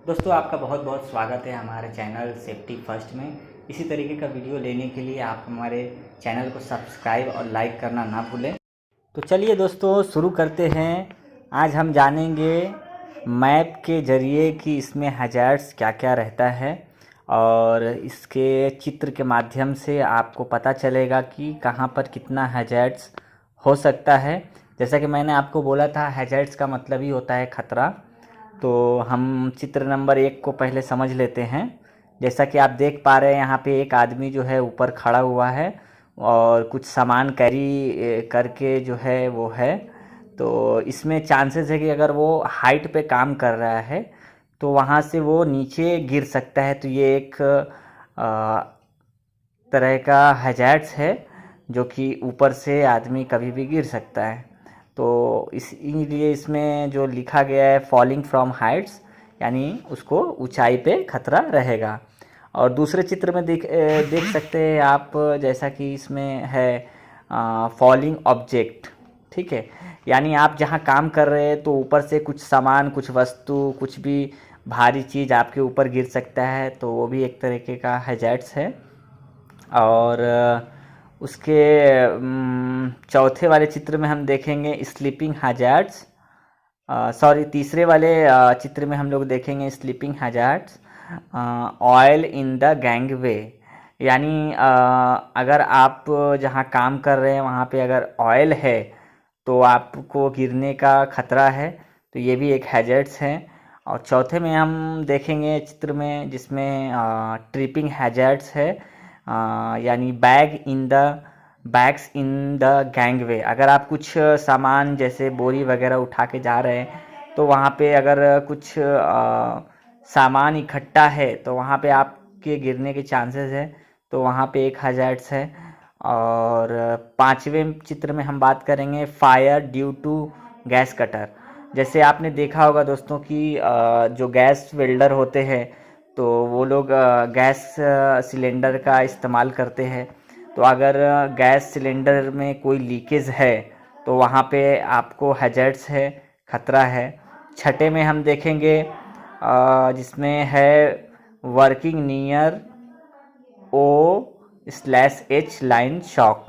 दोस्तों आपका बहुत बहुत स्वागत है हमारे चैनल सेफ्टी फर्स्ट में। इसी तरीके का वीडियो लेने के लिए आप हमारे चैनल को सब्सक्राइब और लाइक करना ना भूलें। तो चलिए दोस्तों शुरू करते हैं। आज हम जानेंगे मैप के ज़रिए कि इसमें हैज़ार्ड्स क्या क्या रहता है और इसके चित्र के माध्यम से आपको पता चलेगा कि कहाँ पर कितना हैज़ार्ड्स हो सकता है। जैसा कि मैंने आपको बोला था, हैज़ार्ड्स का मतलब ही होता है खतरा। तो हम चित्र नंबर 1 को पहले समझ लेते हैं। जैसा कि आप देख पा रहे हैं, यहाँ पे एक आदमी जो है ऊपर खड़ा हुआ है और कुछ सामान कैरी करके जो है वो है। तो इसमें चांसेस है कि अगर वो हाइट पे काम कर रहा है तो वहाँ से वो नीचे गिर सकता है। तो ये एक तरह का हैज़ार्ड्स है जो कि ऊपर से आदमी कभी भी गिर सकता है। तो इसीलिए इसमें जो लिखा गया है फॉलिंग फ्रॉम हाइट्स, यानी उसको ऊंचाई पे खतरा रहेगा। और दूसरे चित्र में देख सकते हैं आप, जैसा कि इसमें है फॉलिंग ऑब्जेक्ट। ठीक है, यानी आप जहाँ काम कर रहे हैं तो ऊपर से कुछ सामान, कुछ वस्तु, कुछ भी भारी चीज़ आपके ऊपर गिर सकता है, तो वो भी एक तरीके का हैज़ार्ड्स है। और उसके चौथे वाले चित्र में हम देखेंगे स्लीपिंग हैज़ार्ड्स। तीसरे वाले चित्र में हम लोग देखेंगे sleeping hazards, oil in the gangway. यानी अगर आप जहाँ काम कर रहे हैं वहाँ पे अगर ऑयल है तो आपको गिरने का खतरा है। तो ये भी एक हैज़ार्ड्स है। और चौथे में हम देखेंगे चित्र में जिसमें ट्रिपिंग हैज़ार्ड्स है, यानी बैग्स इन द गैंगवे। अगर आप कुछ सामान जैसे बोरी वगैरह उठा के जा रहे हैं तो वहाँ पे अगर कुछ सामान इकट्ठा है तो वहाँ पे आपके गिरने के चांसेस है, तो वहाँ पे एक हैज़ार्ड्स है। और पांचवें चित्र में हम बात करेंगे fire due to gas cutter. जैसे आपने देखा होगा दोस्तों कि जो गैस वेल्डर होते हैं तो वो लोग गैस सिलेंडर का इस्तेमाल करते हैं। तो अगर गैस सिलेंडर में कोई लीकेज है तो वहाँ पे आपको हैज़ार्ड्स है, खतरा है। छठे में हम देखेंगे जिसमें है working near O/H line shock,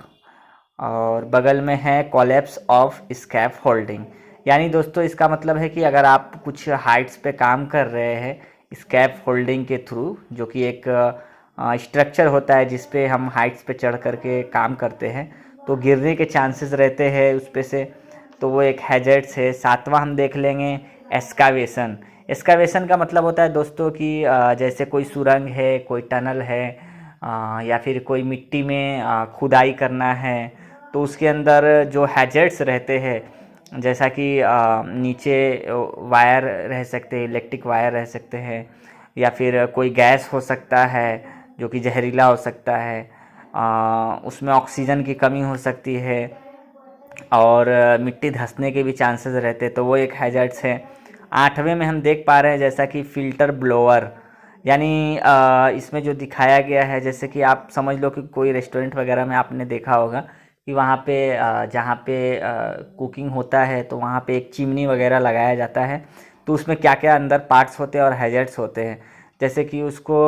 और बगल में है कोलैप्स ऑफ स्कैफ होल्डिंग। यानी दोस्तों इसका मतलब है कि अगर आप कुछ हाइट्स पे काम कर रहे हैं स्कैफ होल्डिंग के थ्रू, जो कि एक स्ट्रक्चर होता है जिस पे हम हाइट्स पे चढ़ करके काम करते हैं, तो गिरने के चांसेस रहते हैं उस पे से। तो वो एक हैज़ार्ड्स है। सातवां हम देख लेंगे एस्कावेशन। एस्कावेशन का मतलब होता है दोस्तों कि जैसे कोई सुरंग है, कोई टनल है, या फिर कोई मिट्टी में खुदाई करना है, तो उसके अंदर जो हैज़ार्ड्स रहते हैं जैसा कि नीचे वायर रह सकते हैं, इलेक्ट्रिक वायर रह सकते हैं, या फिर कोई गैस हो सकता है जो कि जहरीला हो सकता है, उसमें ऑक्सीजन की कमी हो सकती है, और मिट्टी धंसने के भी चांसेस रहते हैं, तो वो एक हैज़ार्ड्स है। आठवें में हम देख पा रहे हैं जैसा कि फ़िल्टर ब्लोअर। यानी इसमें जो दिखाया गया है, जैसे कि आप समझ लो कि कोई रेस्टोरेंट वगैरह में आपने देखा होगा कि वहाँ पे जहाँ पे कुकिंग होता है तो वहाँ पे एक चिमनी वगैरह लगाया जाता है। तो उसमें क्या क्या अंदर पार्ट्स होते हैं और हैज़ार्ड्स होते हैं, जैसे कि उसको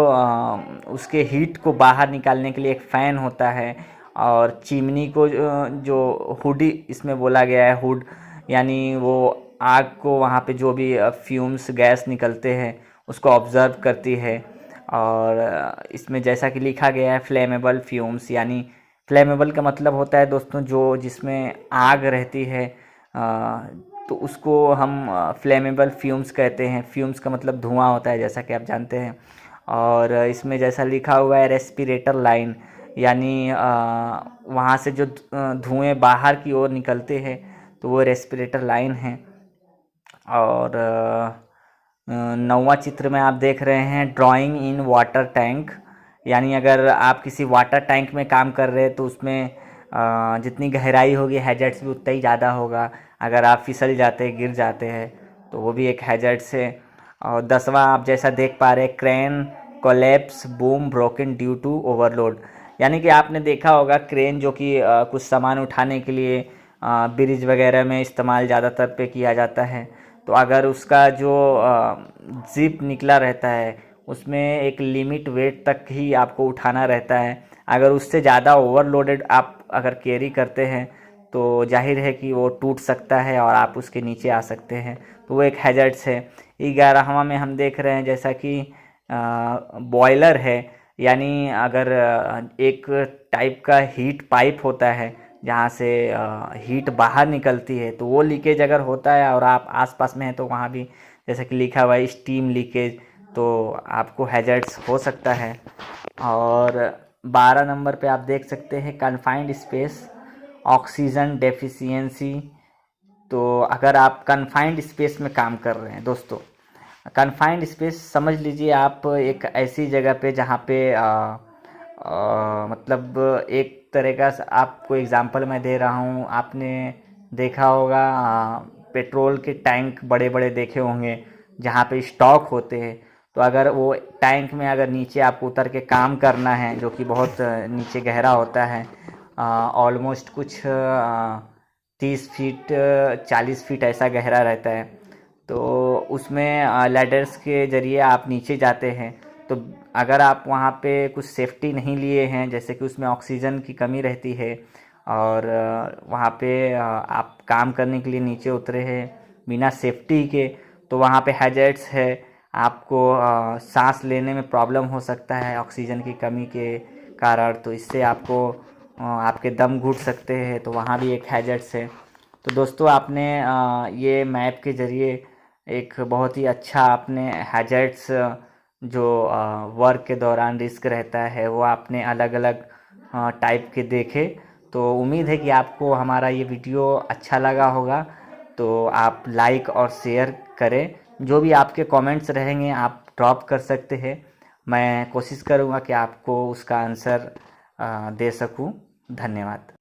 उसके हीट को बाहर निकालने के लिए एक फ़ैन होता है, और चिमनी को जो हुड इसमें बोला गया है, हुड यानी वो आग को वहाँ पे जो भी फ्यूम्स गैस निकलते हैं उसको ऑब्ज़र्व करती है। और इसमें जैसा कि लिखा गया है फ्लेमेबल फ्यूम्स, यानी फ्लेमेबल का मतलब होता है दोस्तों जो जिसमें आग रहती है, तो उसको हम फ्लेमेबल फ्यूम्स कहते हैं। फ्यूम्स का मतलब धुआं होता है, जैसा कि आप जानते हैं। और इसमें जैसा लिखा हुआ है रेस्पिरेटर लाइन, यानी वहाँ से जो धुएं बाहर की ओर निकलते हैं तो वो रेस्पिरेटर लाइन है। और नौवां चित्र में आप देख रहे हैं ड्राइंग इन वाटर टैंक। यानी अगर आप किसी वाटर टैंक में काम कर रहे हैं तो उसमें जितनी गहराई होगी हैज़ार्ड्स भी उतना ही ज़्यादा होगा। अगर आप फिसल जाते हैं, गिर जाते हैं, तो वो भी एक हैज़ार्ड्स है। और 10वां आप जैसा देख पा रहे हैं crane collapse boom broken due to overload. यानी कि आपने देखा होगा क्रेन जो कि कुछ सामान उठाने के लिए ब्रिज वगैरह में इस्तेमाल ज़्यादातर पे किया जाता है, तो अगर उसका जो जिप निकला रहता है उसमें एक लिमिट वेट तक ही आपको उठाना रहता है। अगर उससे ज़्यादा ओवरलोडेड आप अगर कैरी करते हैं तो जाहिर है कि वो टूट सकता है और आप उसके नीचे आ सकते हैं। तो वो एक हैजर्ड्स है। 11वां में हम देख रहे हैं जैसा कि बॉयलर है, यानी अगर एक टाइप का हीट पाइप होता है जहाँ से हीट बाहर निकलती है, तो वो लीकेज अगर होता है और आप आसपास में हैं तो वहाँ भी जैसे कि लिखा हुआ है स्टीम लीकेज, तो आपको हैजर्ड्स हो सकता है। और 12 नंबर पे आप देख सकते हैं कन्फाइंड स्पेस, ऑक्सीजन डेफिशिएंसी। तो अगर आप कन्फाइंड स्पेस में काम कर रहे हैं दोस्तों, कन्फाइंड स्पेस समझ लीजिए आप एक ऐसी जगह पे जहाँ पे मतलब एक तरह का, आपको एग्जांपल मैं दे रहा हूँ, आपने देखा होगा पेट्रोल के टैंक बड़े बड़े देखे होंगे जहाँ पे स्टॉक होते हैं। तो अगर वो टैंक में अगर नीचे आपको उतर के काम करना है जो कि बहुत नीचे गहरा होता है, ऑलमोस्ट कुछ 30 फीट 40 फीट ऐसा गहरा रहता है, तो उसमें लैडर्स के ज़रिए आप नीचे जाते हैं। तो अगर आप वहाँ पे कुछ सेफ्टी नहीं लिए हैं, जैसे कि उसमें ऑक्सीजन की कमी रहती है और वहाँ पे आप काम करने के लिए नीचे उतरे हैं बिना सेफ्टी के, तो वहाँ पे हैजर्ड्स है। आपको सांस लेने में प्रॉब्लम हो सकता है ऑक्सीजन की कमी के कारण, तो इससे आपको आपके दम घुट सकते हैं, तो वहाँ भी एक हैजर्ड्स है। तो दोस्तों आपने ये मैप के ज़रिए एक बहुत ही अच्छा आपने हैजर्ड्स जो वर्क के दौरान रिस्क रहता है वो आपने अलग अलग टाइप के देखे। तो उम्मीद है कि आपको हमारा ये वीडियो अच्छा लगा होगा, तो आप लाइक और शेयर करें। जो भी आपके कमेंट्स रहेंगे आप ड्रॉप कर सकते हैं, मैं कोशिश करूँगा कि आपको उसका आंसर दे सकूँ। धन्यवाद।